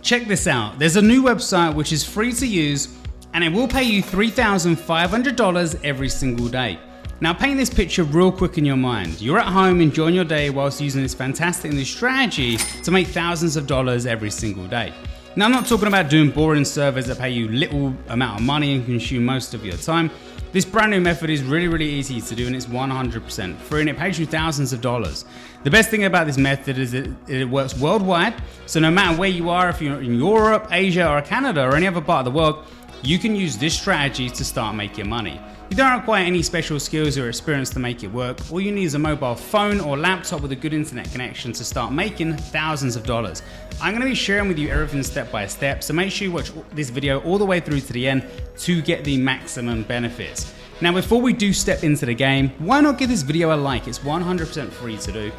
Check this out. There's a new website which is free to use and it will pay you $3,500 every single day. Now paint this picture real quick in your mind. You're at home enjoying your day whilst using this fantastic new strategy to make thousands of dollars every single day. Now I'm not talking about doing boring servers that pay you little amount of money and consume most of your time. This brand new method is really easy to do and it's 100% free and it pays you thousands of dollars. The best thing about this method is that it works worldwide. So no matter where you are, if you're in Europe, Asia or Canada or any other part of the world, you can use this strategy to start making money. You don't require any special skills or experience to make it work. All you need is a mobile phone or laptop with a good internet connection to start making thousands of dollars. I'm going to be sharing with you everything step by step, so make sure you watch this video all the way through to the end to get the maximum benefits. Now before we do step into the game, why not give this video a like? It's 100% free to do.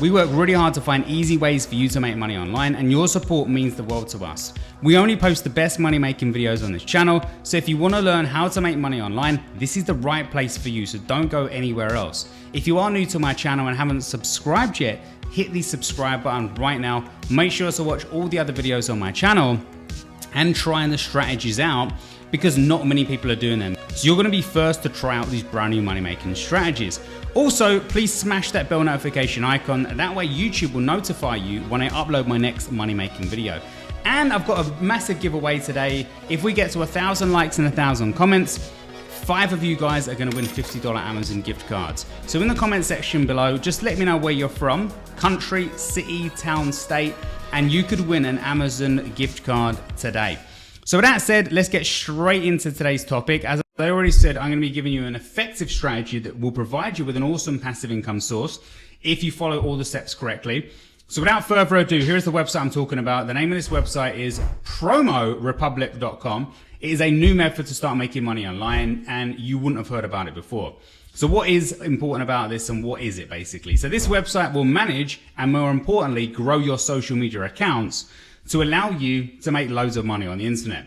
We work really hard to find easy ways for you to make money online and your support means the world to us. We only post the best money making videos on this channel, so if you want to learn how to make money online, this is the right place for you, so don't go anywhere else. If you are new to my channel and haven't subscribed yet, hit the subscribe button right now. Make sure to watch all the other videos on my channel and trying the strategies out because not many people are doing them. So you're going to be first to try out these brand new money making strategies. Also, please smash that bell notification icon. That way YouTube will notify you when I upload my next money making video. And I've got a massive giveaway today. If we get to 1,000 likes and 1,000 comments, 5 of you guys are going to win $50 Amazon gift cards. So in the comment section below, just let me know where you're from, country, city, town, state, and you could win an Amazon gift card today. So with that said, let's get straight into today's topic. As I already said, I'm going to be giving you an effective strategy that will provide you with an awesome passive income source if you follow all the steps correctly. So without further ado, here's the website I'm talking about. The name of this website is promorepublic.com. It is a new method to start making money online and you wouldn't have heard about it before. So what is important about this and what is it basically? So this website will manage and more importantly, grow your social media accounts to allow you to make loads of money on the internet.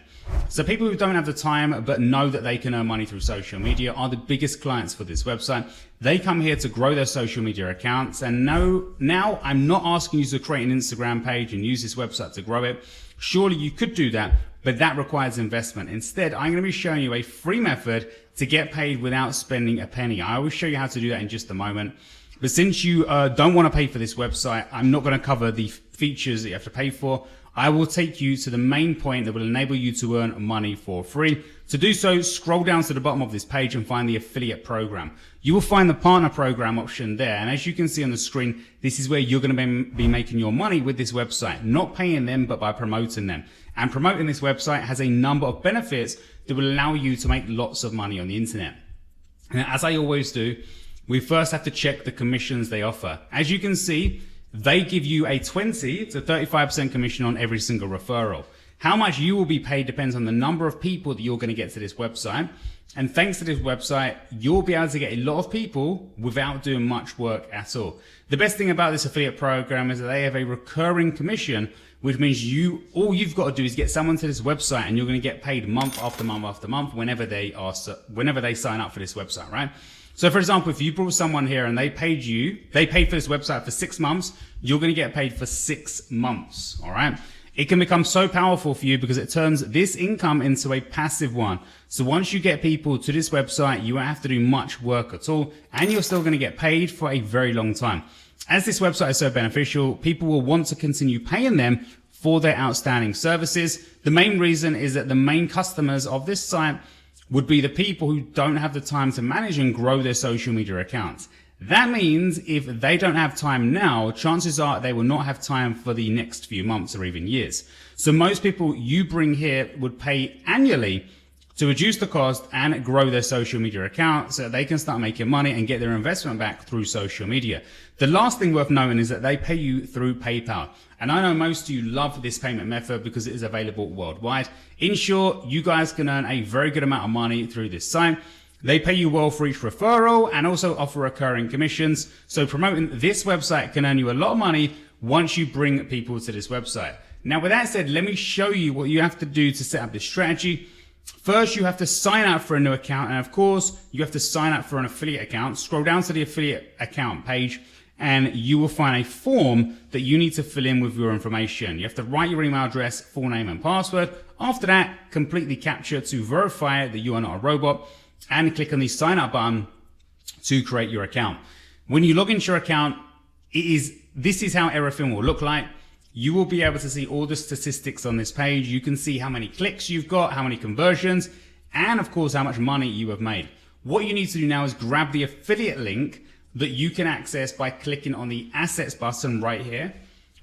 So people who don't have the time but know that they can earn money through social media are the biggest clients for this website. They come here to grow their social media accounts and now I'm not asking you to create an Instagram page and use this website to grow it. Surely you could do that, but that requires investment. Instead, I'm going to be showing you a free method to get paid without spending a penny. I will show you how to do that in just a moment. But since you don't want to pay for this website, I'm not going to cover the features that you have to pay for. I will take you to the main point that will enable you to earn money for free. To do so, scroll down to the bottom of this page and find the affiliate program. You will find the partner program option there. And as you can see on the screen, this is where you're going to be making your money with this website, not paying them, but by promoting them. And promoting this website has a number of benefits that will allow you to make lots of money on the internet. And as I always do, we first have to check the commissions they offer. As you can see, they give you a 20 to 35% commission on every single referral. How much you will be paid depends on the number of people that you're going to get to this website. And thanks to this website, you'll be able to get a lot of people without doing much work at all. The best thing about this affiliate program is that they have a recurring commission, which means all you've got to do is get someone to this website and you're going to get paid month after month after month whenever they sign up for this website, right? So for example, if you brought someone here and they paid for this website for 6 months, you're going to get paid for 6 months. All right. It can become so powerful for you because it turns this income into a passive one. So once you get people to this website, you won't have to do much work at all and you're still going to get paid for a very long time. As this website is so beneficial, people will want to continue paying them for their outstanding services. The main reason is that the main customers of this site would be the people who don't have the time to manage and grow their social media accounts. That means if they don't have time now, chances are they will not have time for the next few months or even years. So most people you bring here would pay annually to reduce the cost and grow their social media account so that they can start making money and get their investment back through social media. The last thing worth knowing is that they pay you through PayPal. And I know most of you love this payment method because it is available worldwide. In short, you guys can earn a very good amount of money through this site. They pay you well for each referral and also offer recurring commissions. So promoting this website can earn you a lot of money once you bring people to this website. Now, with that said, let me show you what you have to do to set up this strategy. First, you have to sign up for a new account. And of course, you have to sign up for an affiliate account. Scroll down to the affiliate account page and you will find a form that you need to fill in with your information. You have to write your email address, full name and password. After that, complete the captcha to verify that you are not a robot, and click on the sign up button to create your account. When you log into your account, this is how everything will look like. You will be able to see all the statistics on this page. You can see how many clicks you've got, how many conversions, and of course, how much money you have made. What you need to do now is grab the affiliate link that you can access by clicking on the assets button right here.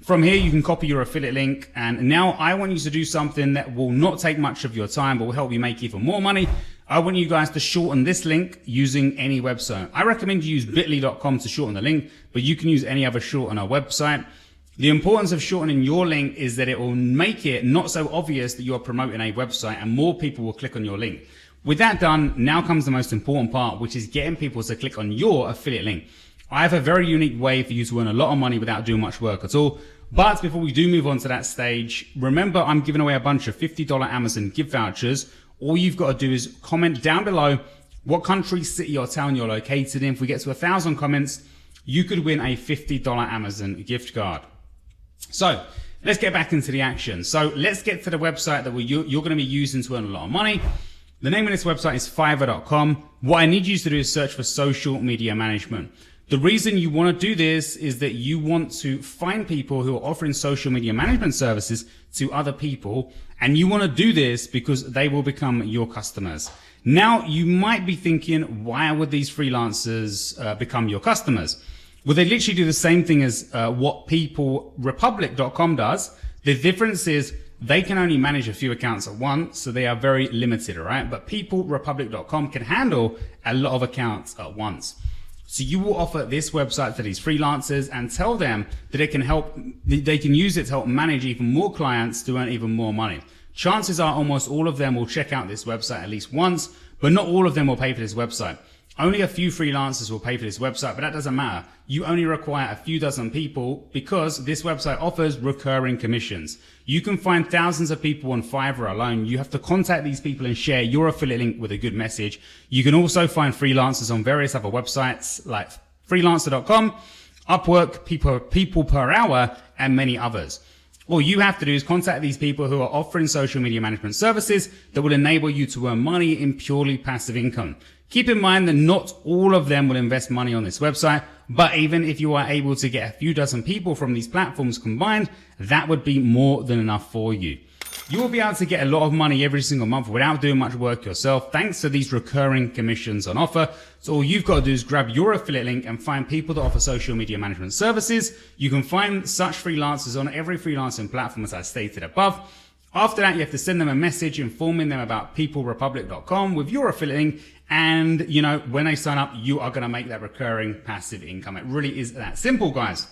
From here, you can copy your affiliate link. And now I want you to do something that will not take much of your time, but will help you make even more money. I want you guys to shorten this link using any website. I recommend you use bit.ly.com to shorten the link, but you can use any other shortener website. The importance of shortening your link is that it will make it not so obvious that you're promoting a website, and more people will click on your link. With that done, now comes the most important part, which is getting people to click on your affiliate link. I have a very unique way for you to earn a lot of money without doing much work at all. But before we do move on to that stage, remember I'm giving away a bunch of $50 Amazon gift vouchers. All you've got to do is comment down below what country, city or town you're located in. If we get to 1,000 comments, you could win a $50 Amazon gift card. So let's get back into the action. So let's get to the website that you're going to be using to earn a lot of money. The name of this website is Fiverr.com. What I need you to do is search for social media management. The reason you want to do this is that you want to find people who are offering social media management services to other people. And you want to do this because they will become your customers. Now, you might be thinking, why would these freelancers become your customers? Well, they literally do the same thing as what PeopleRepublic.com does. The difference is they can only manage a few accounts at once, so they are very limited, all right? But PeopleRepublic.com can handle a lot of accounts at once. So you will offer this website to these freelancers and tell them that they can use it to help manage even more clients to earn even more money. Chances are almost all of them will check out this website at least once, but not all of them will pay for this website. Only a few freelancers will pay for this website, but that doesn't matter. You only require a few dozen people because this website offers recurring commissions. You can find thousands of people on Fiverr alone. You have to contact these people and share your affiliate link with a good message. You can also find freelancers on various other websites like freelancer.com, Upwork, People Per Hour, and many others. All you have to do is contact these people who are offering social media management services that will enable you to earn money in purely passive income. Keep in mind that not all of them will invest money on this website, but even if you are able to get a few dozen people from these platforms combined, that would be more than enough for you. You will be able to get a lot of money every single month without doing much work yourself, thanks to these recurring commissions on offer. So all you've got to do is grab your affiliate link and find people that offer social media management services. You can find such freelancers on every freelancing platform as I stated above. After that, you have to send them a message informing them about PeopleRepublic.com with your affiliate link. And, when they sign up, you are going to make that recurring passive income. It really is that simple, guys.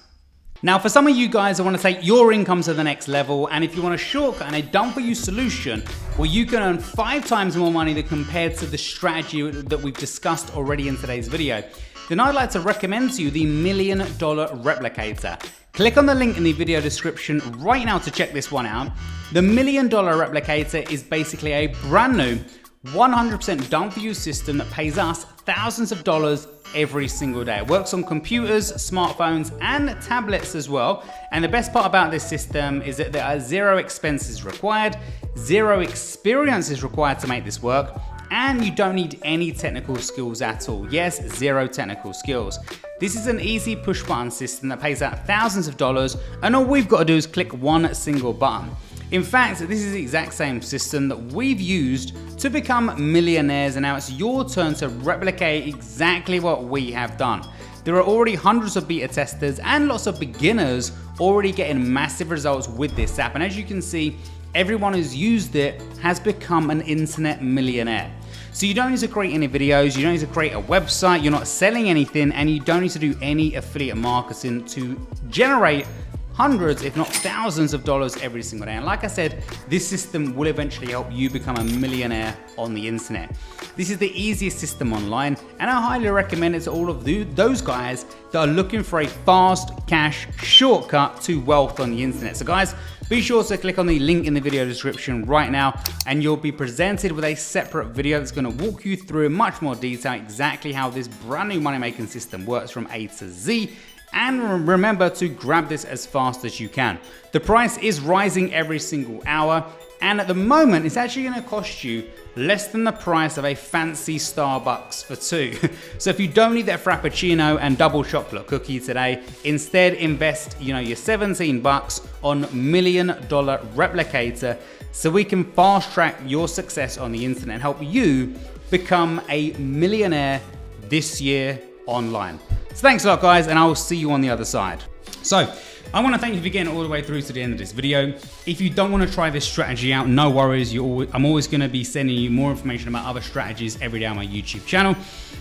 Now, for some of you guys that want to take your income to the next level, and if you want a shortcut and a done-for-you solution where you can earn 5 times more money than compared to the strategy that we've discussed already in today's video, then I'd like to recommend to you the $1 Million Replicator. Click on the link in the video description right now to check this one out. The $1 Million Replicator is basically a brand new 100% done-for-you system that pays us thousands of dollars every single day. It works on computers, smartphones, and tablets as well. And the best part about this system is that there are 0 expenses required, 0 experience is required to make this work, and you don't need any technical skills at all. Yes, 0 technical skills. This is an easy push button system that pays out thousands of dollars, and all we've got to do is click one single button. In fact, this is the exact same system that we've used to become millionaires, and now it's your turn to replicate exactly what we have done. There are already hundreds of beta testers and lots of beginners already getting massive results with this app, and as you can see, everyone who's used it has become an internet millionaire. So you don't need to create any videos, you don't need to create a website, you're not selling anything, and you don't need to do any affiliate marketing to generate hundreds, if not thousands of dollars every single day. And like I said, this system will eventually help you become a millionaire on the internet. This is the easiest system online, and I highly recommend it to all of those guys that are looking for a fast cash shortcut to wealth on the internet. So guys, be sure to click on the link in the video description right now, and you'll be presented with a separate video that's going to walk you through in much more detail exactly how this brand new money making system works from A to Z. And remember to grab this as fast as you can. The price is rising every single hour, and at the moment it's actually going to cost you less than the price of a fancy Starbucks for two. So if you don't need that Frappuccino and double chocolate cookie today, instead invest your $17 on $1 Million Replicator, so we can fast track your success on the internet and help you become a millionaire this year online. So thanks a lot, guys, and I will see you on the other side. So I want to thank you for getting all the way through to the end of this video. If you don't want to try this strategy out, no worries. I'm always going to be sending you more information about other strategies every day on my YouTube channel.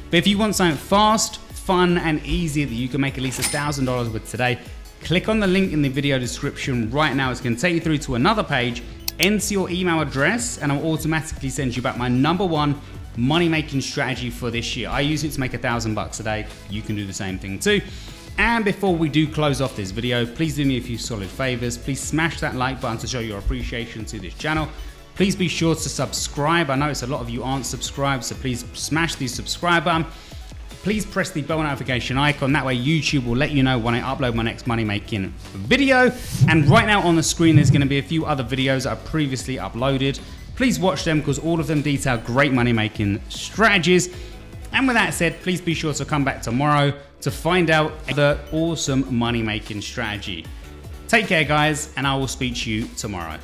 But if you want something fast, fun, and easy that you can make at least $1,000 with today, click on the link in the video description right now. It's going to take you through to another page. Enter your email address, and I'll automatically send you back my #1 money-making strategy for this year. I use it to make $1,000 a day. You can do the same thing too. And before we do close off this video, please do me a few solid favors. Please smash that like button to show your appreciation to this channel. Please be sure to subscribe. I notice a lot of you aren't subscribed, so please smash the subscribe button. Please press the bell notification icon. That way YouTube will let you know when I upload my next money making video. And right now on the screen, there's going to be a few other videos I've previously uploaded. Please watch them because all of them detail great money making strategies. And with that said, please be sure to come back tomorrow to find out the awesome money making strategy. Take care, guys, and I will speak to you tomorrow.